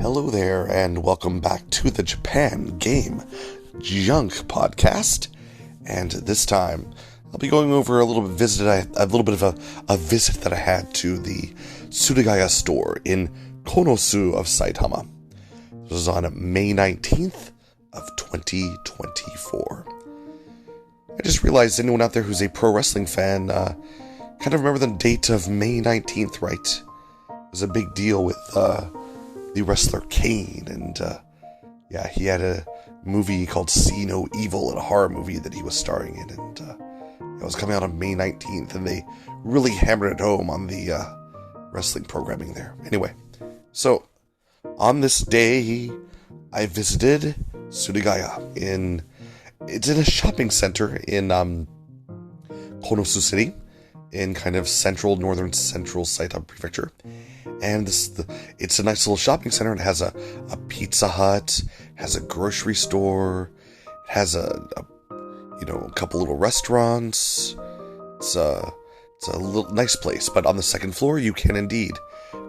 Hello there, and welcome back to the Japan Game Junk podcast. And this time, I'll be going over a little bit of a visit that I had to the Surugaya store in Konosu of Saitama. This was on May 19th of 2024. I just realized anyone out there who's a pro wrestling fan kind of remember the date of May 19th, right? It was a big deal with the wrestler Kane, and he had a movie called See No Evil, a horror movie that he was starring in, and it was coming out on May 19th, and they really hammered it home on the wrestling programming there. Anyway, so on this day, I visited Surugaya. It's in a shopping center in Konosu City, in kind of northern central Saitama Prefecture. And it's a nice little shopping center. It has a Pizza Hut, has a grocery store, it has a couple little restaurants. It's a little nice place. But on the second floor, you can indeed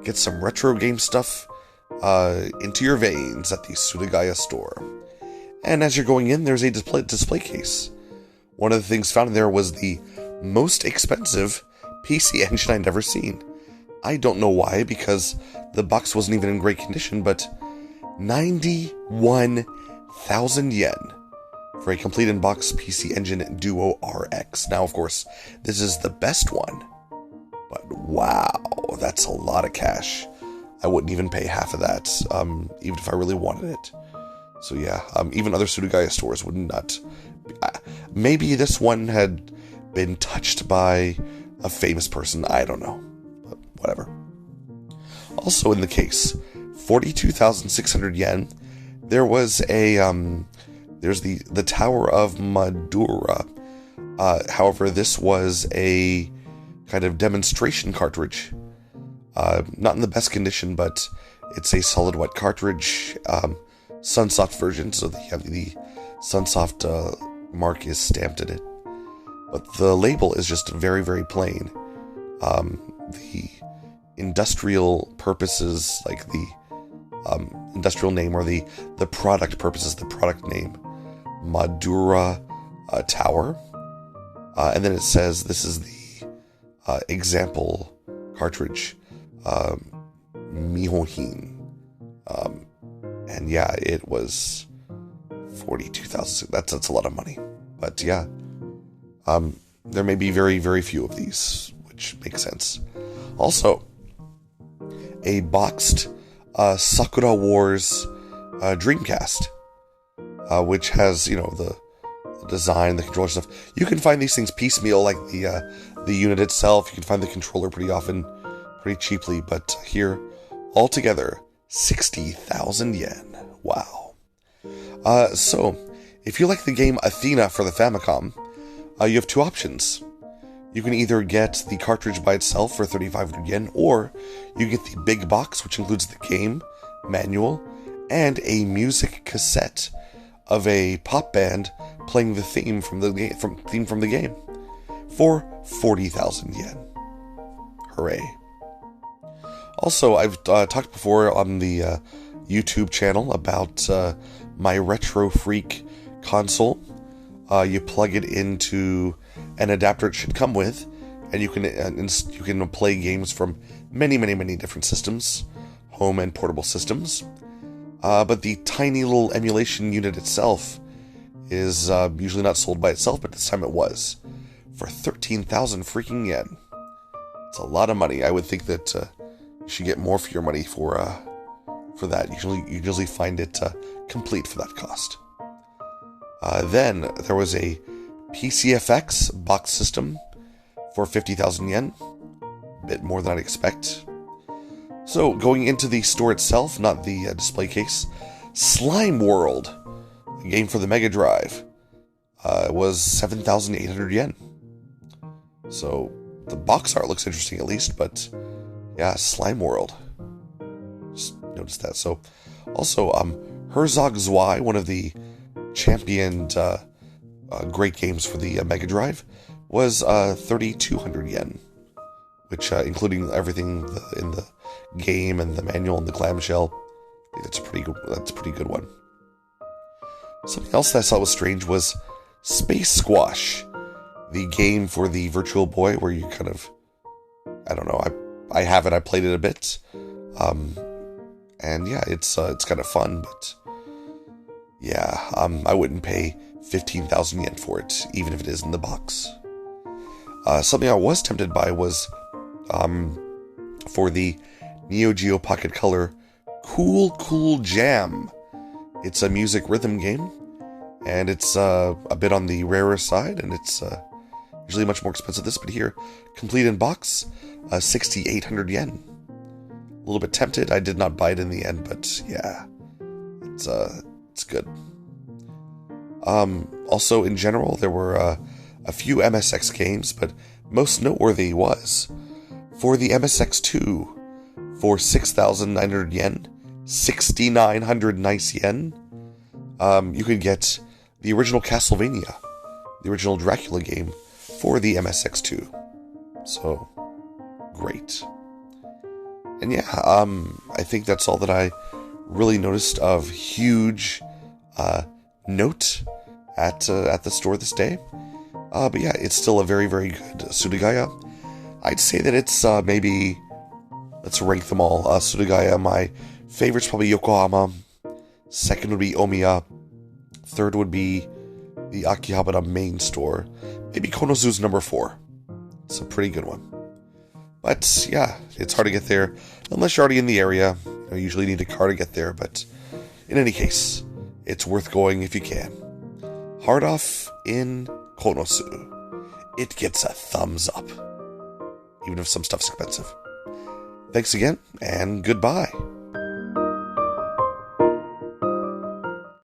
get some retro game stuff into your veins at the Surugaya store. And as you're going in, there's a display case. One of the things found in there was the most expensive PC engine I'd ever seen. I don't know why, because the box wasn't even in great condition, but 91,000 yen for a complete in-box PC Engine Duo RX. Now, of course, this is the best one, but wow, that's a lot of cash. I wouldn't even pay half of that, even if I really wanted it. So yeah, even other Surugaya stores would not. Maybe this one had been touched by a famous person, I don't know. But whatever. Also in the case, 42,600 yen, there was there's the Tower of Madura. However, this was a kind of demonstration cartridge. Not in the best condition, but it's a solid white cartridge, Sunsoft version, so you have the Sunsoft mark is stamped in it. But the label is just very, very plain. The industrial purposes, like the industrial name, or the product purposes, the product name, Madura Tower. And then it says this is the example cartridge, Mihohin. And yeah, it was 42,000. That's a lot of money. But yeah. There may be very, very few of these, which makes sense. Also, a boxed Sakura Wars Dreamcast, which has, the design, the controller stuff. You can find these things piecemeal, like the unit itself. You can find the controller pretty often, pretty cheaply. But here, altogether, 60,000 yen. Wow. So, if you like the game Athena for the Famicom, you have two options. You can either get the cartridge by itself for 3,500 yen, or you get the big box, which includes the game, manual, and a music cassette of a pop band playing the theme from the game for 40,000 yen. Hooray. Also, I've talked before on the YouTube channel about my Retro Freak console. You plug it into an adapter it should come with, and you can play games from many, many, many different systems, home and portable systems. But the tiny little emulation unit itself is usually not sold by itself, but this time it was for 13,000 freaking yen. It's a lot of money. I would think that you should get more for your money for that. You usually find it complete for that cost. Then there was a PCFX box system for 50,000 yen. A bit more than I'd expect. So, going into the store itself, not the display case, Slime World, a game for the Mega Drive, was 7,800 yen. So, the box art looks interesting at least, but yeah, Slime World. Just noticed that. So, also, Herzog Zwei, one of the championed great games for the Mega Drive, was 3,200 yen, which including everything in the game and the manual and the clamshell, think that's a pretty good one. Something else that I saw was strange was Space Squash, the game for the Virtual Boy where you kind of, I don't know, I have it, I played it a bit, and yeah, it's kind of fun, but yeah, I wouldn't pay 15,000 yen for it, even if it is in the box. Something I was tempted by was, for the Neo Geo Pocket Color, Cool Cool Jam. It's a music rhythm game, and it's a bit on the rarer side, and it's usually much more expensive than this, but here, complete in box, 6,800 yen. A little bit tempted. I did not buy it in the end, but yeah, it's good. Also, in general, there were a few MSX games, but most noteworthy was for the MSX2 for 6,900 yen, 6,900 nice yen. You could get the original Castlevania, the original Dracula game for the MSX2. So, great. And yeah, I think that's all that I really noticed of huge note at the store this day. But yeah, it's still a very, very good Surugaya. I'd say that it's maybe, let's rank them all. Surugaya, my favorite's probably Yokohama. Second would be Omiya. Third would be the Akihabara main store. Maybe Konosu's number 4. It's a pretty good one. But yeah, it's hard to get there unless you're already in the area. You usually need a car to get there, but in any case, it's worth going if you can. Hard off in Konosu. It gets a thumbs up, even if some stuff's expensive. Thanks again, and goodbye.